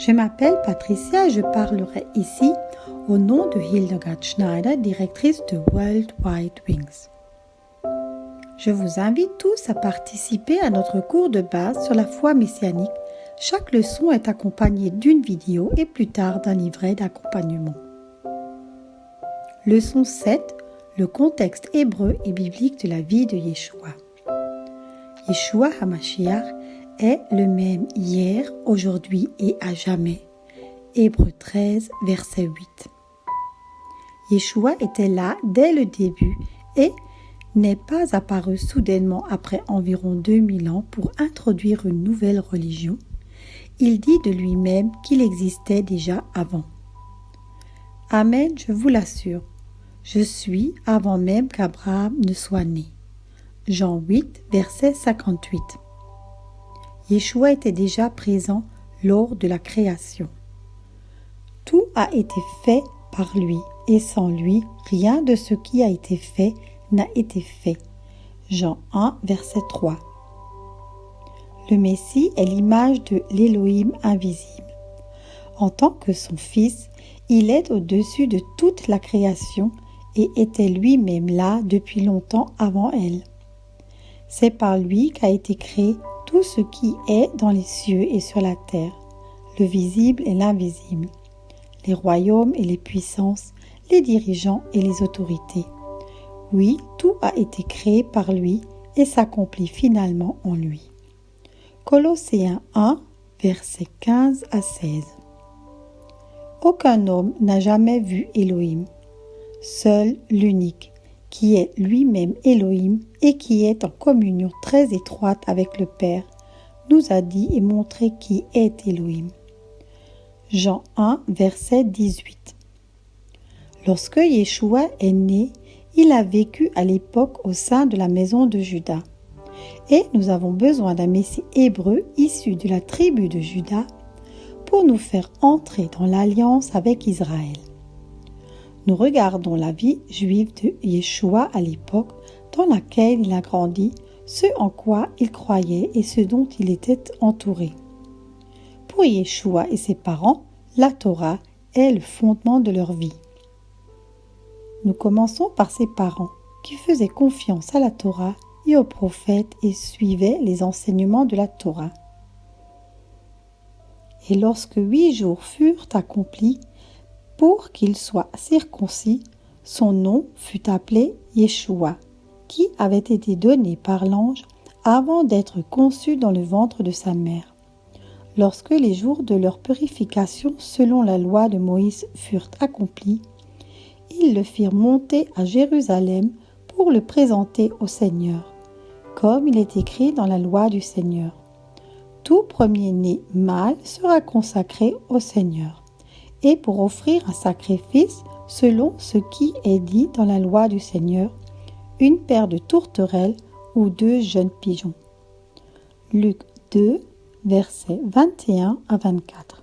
Je m'appelle Patricia et je parlerai ici au nom de Hildegard Schneider, directrice de World Wide Wings. Je vous invite tous à participer à notre cours de base sur la foi messianique. Chaque leçon est accompagnée d'une vidéo et plus tard d'un livret d'accompagnement. Leçon 7. Le contexte hébreu et biblique de la vie de Yeshua. Yeshua HaMashiach est le même hier, aujourd'hui et à jamais. Hébreux 13, verset 8. Yeshua était là dès le début et n'est pas apparu soudainement après environ 2000 ans pour introduire une nouvelle religion. Il dit de lui-même qu'il existait déjà avant. Amen, je vous l'assure. Je suis avant même qu'Abraham ne soit né. Jean 8, verset 58. Yeshua était déjà présent lors de la création. Tout a été fait par lui, et sans lui, rien de ce qui a été fait n'a été fait. Jean 1, verset 3. Le Messie est l'image de l'Élohim invisible. En tant que son Fils, il est au-dessus de toute la création et était lui-même là depuis longtemps avant elle. C'est par lui qu'a été créé tout ce qui est dans les cieux et sur la terre, le visible et l'invisible, les royaumes et les puissances, les dirigeants et les autorités. Oui, tout a été créé par lui et s'accomplit finalement en lui. Colossiens 1, versets 15 à 16. Aucun homme n'a jamais vu Elohim. Seul l'unique, qui est lui-même Elohim et qui est en communion très étroite avec le Père, nous a dit et montré qui est Elohim. Jean 1, verset 18. Lorsque Yeshua est né, il a vécu à l'époque au sein de la maison de Juda. Et nous avons besoin d'un Messie hébreu issu de la tribu de Juda pour nous faire entrer dans l'alliance avec Israël. Nous regardons la vie juive de Yeshua à l'époque dans laquelle il a grandi, ce en quoi il croyait et ce dont il était entouré. Pour Yeshua et ses parents, la Torah est le fondement de leur vie. Nous commençons par ses parents qui faisaient confiance à la Torah et aux prophètes et suivaient les enseignements de la Torah. Et lorsque 8 jours furent accomplis, pour qu'il soit circoncis, son nom fut appelé Yeshua, qui avait été donné par l'ange avant d'être conçu dans le ventre de sa mère. Lorsque les jours de leur purification selon la loi de Moïse furent accomplis, ils le firent monter à Jérusalem pour le présenter au Seigneur, comme il est écrit dans la loi du Seigneur. Tout premier-né mâle sera consacré au Seigneur, et pour offrir un sacrifice selon ce qui est dit dans la loi du Seigneur, une paire de tourterelles ou 2 jeunes pigeons. Luc 2, versets 21 à 24.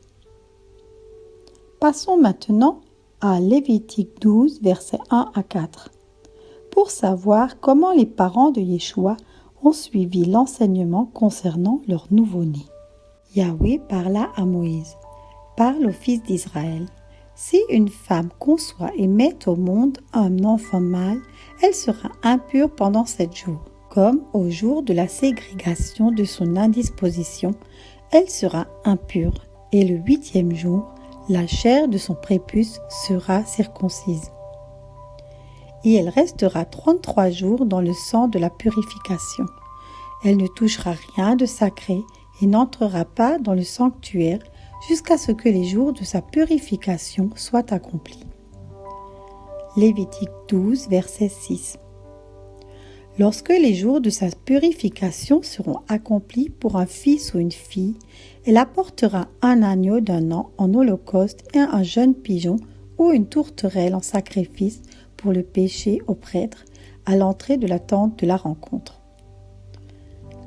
Passons maintenant à Lévitique 12, versets 1 à 4, pour savoir comment les parents de Yeshua ont suivi l'enseignement concernant leur nouveau-né. Yahweh parla à Moïse. Parle aux fils d'Israël. Si une femme conçoit et met au monde un enfant mâle, elle sera impure pendant 7 jours. Comme au jour de la ségrégation de son indisposition, elle sera impure. Et le 8e jour, la chair de son prépuce sera circoncise. Et elle restera 33 jours dans le sang de la purification. Elle ne touchera rien de sacré et n'entrera pas dans le sanctuaire jusqu'à ce que les jours de sa purification soient accomplis. Lévitique 12, verset 6. Lorsque les jours de sa purification seront accomplis pour un fils ou une fille, elle apportera un agneau d'1 an en holocauste et un jeune pigeon ou une tourterelle en sacrifice pour le péché au prêtre à l'entrée de la tente de la rencontre.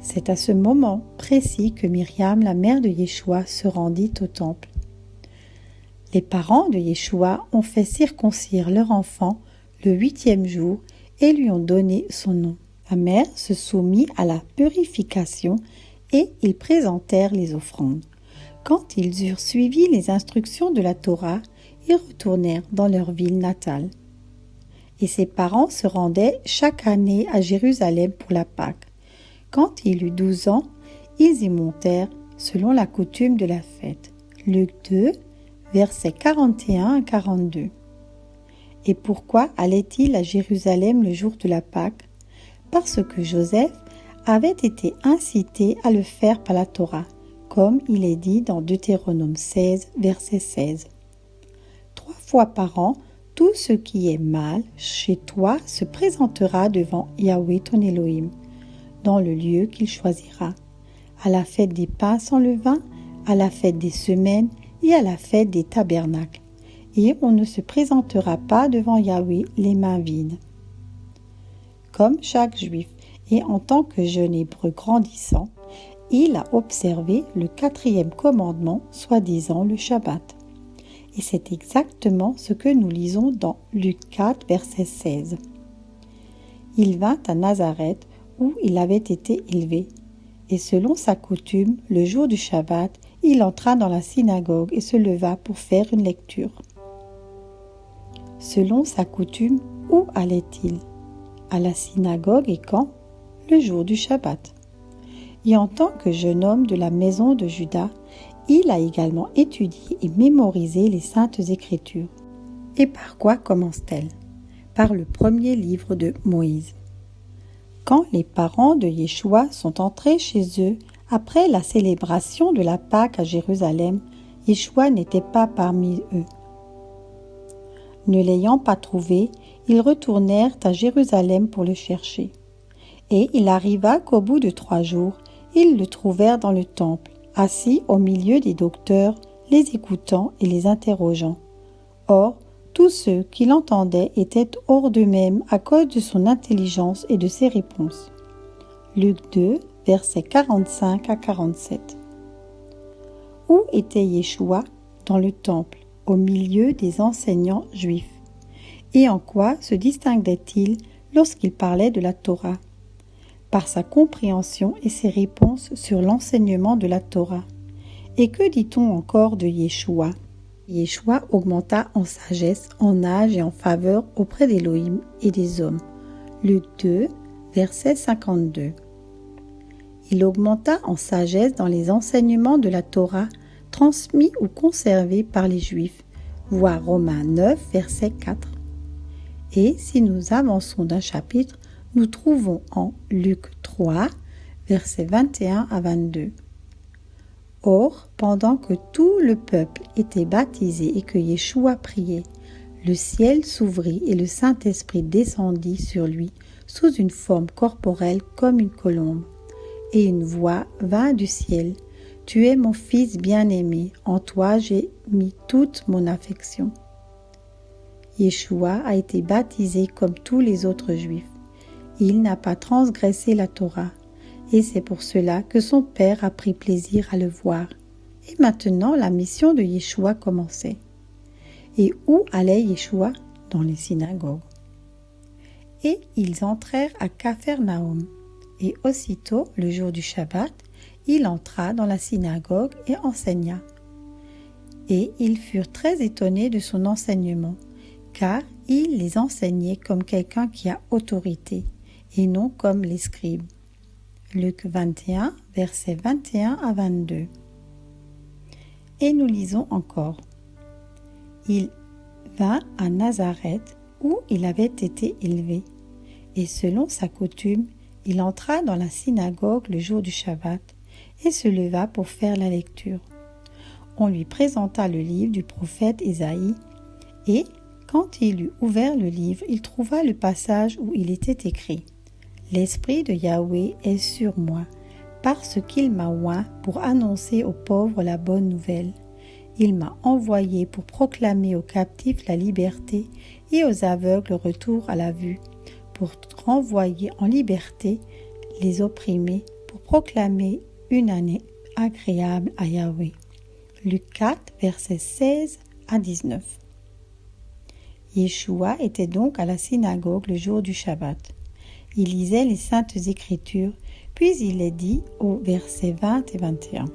C'est à ce moment précis que Myriam, la mère de Yeshua, se rendit au temple. Les parents de Yeshua ont fait circoncire leur enfant le 8e jour et lui ont donné son nom. Sa mère se soumit à la purification et ils présentèrent les offrandes. Quand ils eurent suivi les instructions de la Torah, ils retournèrent dans leur ville natale. Et ses parents se rendaient chaque année à Jérusalem pour la Pâque. Quand il eut 12 ans, ils y montèrent selon la coutume de la fête. Luc 2, versets 41 à 42. Et pourquoi allait-il à Jérusalem le jour de la Pâque? Parce que Joseph avait été incité à le faire par la Torah, comme il est dit dans Deutéronome 16, verset 16. 3 fois par an, tout ce qui est mâle chez toi se présentera devant Yahweh ton Elohim, dans le lieu qu'il choisira, à la fête des pains sans levain, à la fête des semaines et à la fête des tabernacles. Et on ne se présentera pas devant Yahweh les mains vides. Comme chaque juif, et en tant que jeune hébreu grandissant, il a observé le 4e commandement, soi-disant le Shabbat. Et c'est exactement ce que nous lisons dans Luc 4, verset 16. Il vint à Nazareth, où il avait été élevé. Et selon sa coutume, le jour du Shabbat, il entra dans la synagogue et se leva pour faire une lecture. Selon sa coutume, où allait-il? À la synagogue et quand? Le jour du Shabbat. Et en tant que jeune homme de la maison de Juda, il a également étudié et mémorisé les Saintes Écritures. Et par quoi commence-t-elle? Par le premier livre de Moïse. Quand les parents de Yeshua sont entrés chez eux après la célébration de la Pâque à Jérusalem, Yeshua n'était pas parmi eux. Ne l'ayant pas trouvé, ils retournèrent à Jérusalem pour le chercher. Et il arriva qu'au bout de 3 jours, ils le trouvèrent dans le temple, assis au milieu des docteurs, les écoutant et les interrogeant. Or, tous ceux qui l'entendaient étaient hors d'eux-mêmes à cause de son intelligence et de ses réponses. Luc 2, versets 45 à 47. Où était Yeshua? Dans le temple, au milieu des enseignants juifs. Et en quoi se distinguait-il lorsqu'il parlait de la Torah? Par sa compréhension et ses réponses sur l'enseignement de la Torah. Et que dit-on encore de Yeshua? Yeshua augmenta en sagesse, en âge et en faveur auprès d'Élohim et des hommes. Luc 2, verset 52. Il augmenta en sagesse dans les enseignements de la Torah transmis ou conservés par les Juifs. Voir Romains 9, verset 4. Et si nous avançons d'un chapitre, nous trouvons en Luc 3, versets 21 à 22. Or, pendant que tout le peuple était baptisé et que Yeshua priait, le ciel s'ouvrit et le Saint-Esprit descendit sur lui sous une forme corporelle comme une colombe. Et une voix vint du ciel. « Tu es mon Fils bien-aimé, en toi j'ai mis toute mon affection. » Yeshua a été baptisé comme tous les autres Juifs. Il n'a pas transgressé la Torah, et c'est pour cela que son père a pris plaisir à le voir. Et maintenant, la mission de Yeshua commençait. Et où allait Yeshua? Dans les synagogues. Et ils entrèrent à Capharnaüm. Et aussitôt, le jour du Shabbat, il entra dans la synagogue et enseigna. Et ils furent très étonnés de son enseignement, car il les enseignait comme quelqu'un qui a autorité, et non comme les scribes. Luc 21, versets 21 à 22. Et nous lisons encore. Il vint à Nazareth, où il avait été élevé, et selon sa coutume, il entra dans la synagogue le jour du Shabbat, et se leva pour faire la lecture. On lui présenta le livre du prophète Ésaïe, et, quand il eut ouvert le livre, il trouva le passage où il était écrit « L'Esprit de Yahweh est sur moi, parce qu'il m'a oint pour annoncer aux pauvres la bonne nouvelle. Il m'a envoyé pour proclamer aux captifs la liberté et aux aveugles le retour à la vue, pour renvoyer en liberté les opprimés, pour proclamer une année agréable à Yahweh. » Luc 4, versets 16 à 19. Yeshua était donc à la synagogue le jour du Shabbat. Il lisait les Saintes Écritures, puis il est dit au verset 20 et 21.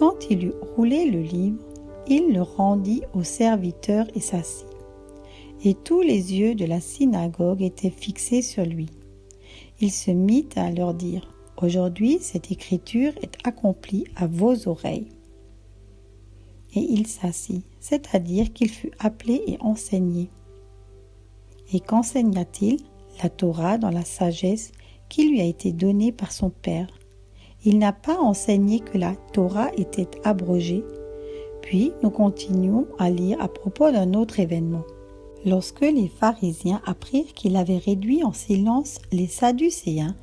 Quand il eut roulé le livre, il le rendit au serviteur et s'assit. Et tous les yeux de la synagogue étaient fixés sur lui. Il se mit à leur dire : « Aujourd'hui, cette écriture est accomplie à vos oreilles. » Et il s'assit, c'est-à-dire qu'il fut appelé et enseigné. Et qu'enseigna-t-il ? La Torah dans la sagesse qui lui a été donnée par son Père. Il n'a pas enseigné que la Torah était abrogée. Puis nous continuons à lire à propos d'un autre événement. Lorsque les pharisiens apprirent qu'il avait réduit en silence les sadducéens,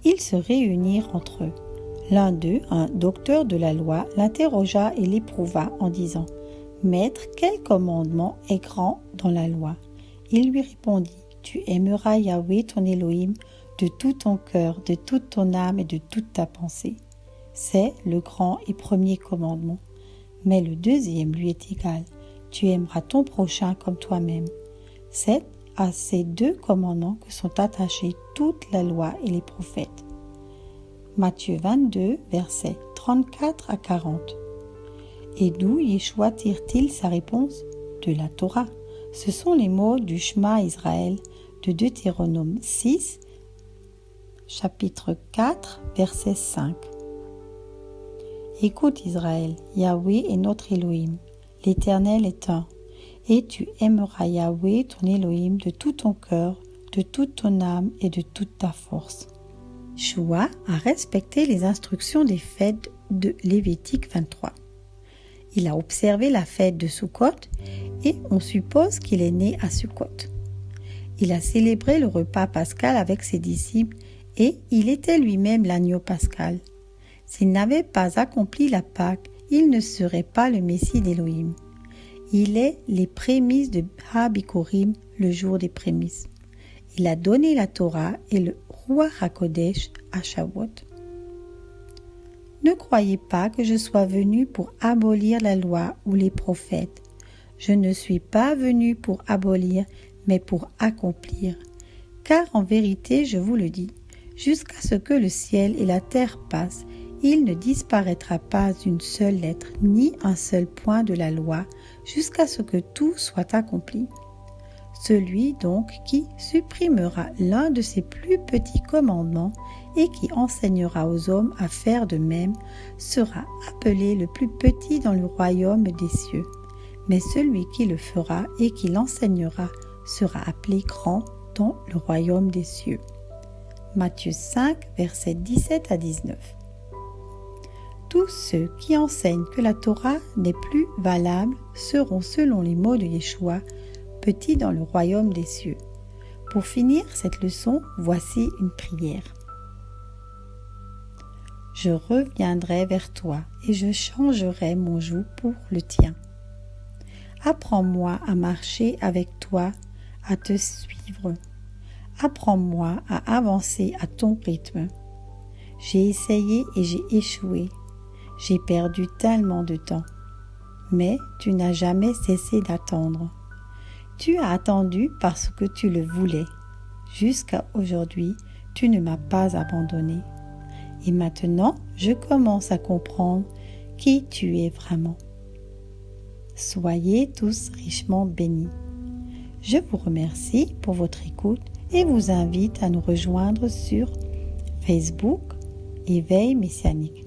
ils se réunirent entre eux. L'un d'eux, un docteur de la loi, l'interrogea et l'éprouva en disant : « Maître, quel commandement est grand dans la loi ?» Il lui répondit : « Tu aimeras Yahweh ton Elohim de tout ton cœur, de toute ton âme et de toute ta pensée. » C'est le grand et premier commandement. Mais le deuxième lui est égal : « Tu aimeras ton prochain comme toi-même. » C'est à ces deux commandements que sont attachés toute la loi et les prophètes. Matthieu 22, versets 34 à 40. Et d'où Yeshua tire-t-il sa réponse ? De la Torah. Ce sont les mots du Shema Israël de Deutéronome 6, chapitre 4, verset 5. Écoute Israël, Yahweh est notre Elohim, l'Éternel est un. Et tu aimeras Yahweh ton Elohim de tout ton cœur, de toute ton âme et de toute ta force. Yeshua a respecté les instructions des fêtes de Lévitique 23. Il a observé la fête de Sukkot et on suppose qu'il est né à Sukkot. Il a célébré le repas pascal avec ses disciples et il était lui-même l'agneau pascal. S'il n'avait pas accompli la Pâque, il ne serait pas le Messie d'Élohim. Il est les prémices de Ha-Bikurim, le jour des prémices. Il a donné la Torah et le Ruach HaKodesh à Shavuot. Ne croyez pas que je sois venu pour abolir la loi ou les prophètes. Je ne suis pas venu pour abolir, mais pour accomplir. Car en vérité, je vous le dis, jusqu'à ce que le ciel et la terre passent, il ne disparaîtra pas une seule lettre, ni un seul point de la loi, jusqu'à ce que tout soit accompli. Celui donc qui supprimera l'un de ses plus petits commandements et qui enseignera aux hommes à faire de même, sera appelé le plus petit dans le royaume des cieux. Mais celui qui le fera et qui l'enseignera sera appelé grand dans le royaume des cieux. Matthieu 5, versets 17 à 19. Tous ceux qui enseignent que la Torah n'est plus valable seront, selon les mots de Yeshua, petits dans le royaume des cieux. Pour finir cette leçon, voici une prière. Je reviendrai vers toi et je changerai mon joug pour le tien. Apprends-moi à marcher avec toi, à te suivre. Apprends-moi à avancer à ton rythme. J'ai essayé et j'ai échoué. J'ai perdu tellement de temps. Mais tu n'as jamais cessé d'attendre. Tu as attendu parce que tu le voulais. Jusqu'à aujourd'hui, tu ne m'as pas abandonné. Et maintenant, je commence à comprendre qui tu es vraiment. Soyez tous richement bénis. Je vous remercie pour votre écoute et vous invite à nous rejoindre sur Facebook Éveil Messianique.